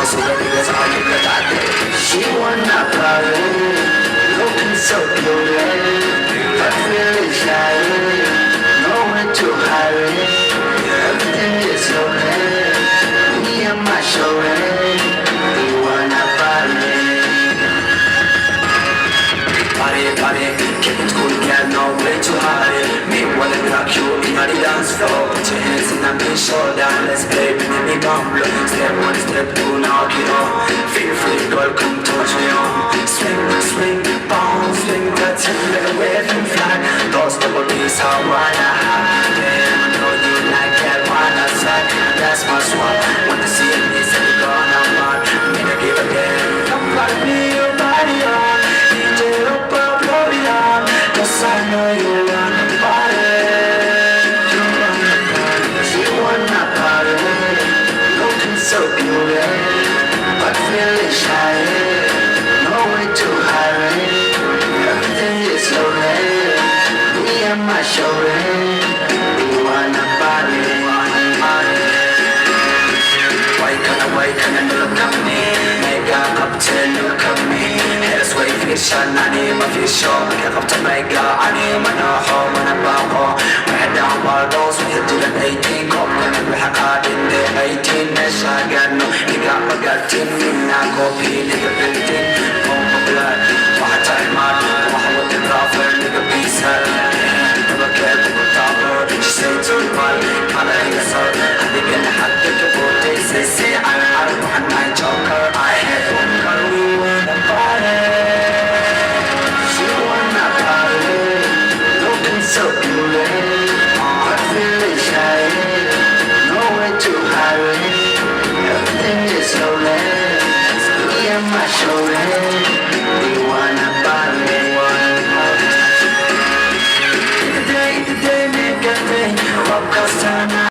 so baby, let's all get the body. She wanna party, looking so beautiful, but feeling shy, nowhere to hide. Everything is okay, me and my show, we wanna party. Party, keep it cool, girl, no way to hide. Me wanna rock you in the dance floor. Put your hands in my shoulder, let's play with me bumble. Step one, step two, knock it on. Feel free, girl, come touch me on. Swing, bounce, swing, that's it, like a waving flag. Those double B's I wanna have. Damn, I know you like that, wanna suck. That's my swag. Want to see me, say you gonna want. Me to give a damn. Come rock me, your body on. DJ up, blow it on. 'Cause I know you wanna party. You wanna party. She wanna party. Looking so beautiful, but feeling shy. No way to hide. Everything is okay. Me and my show, we wanna party. Why can't you look at me? Mega up till look at me. Here's way vision, I need my vision. Get up to mega, I need my no home and a bako. We head down walls, we hit to the 18. Come and we have card in the 18. Nesh I got no, you got my gut in me. Now go pee, nigga building. Pump my blood, my time out. My with the profit, nigga peace her. Never care to put up her. She say to the one, I'm a sir. I think in the hat, get the boat, they say, I'm out of my joker. I had one girl, we wanna party. She wanna party, looking so beautiful.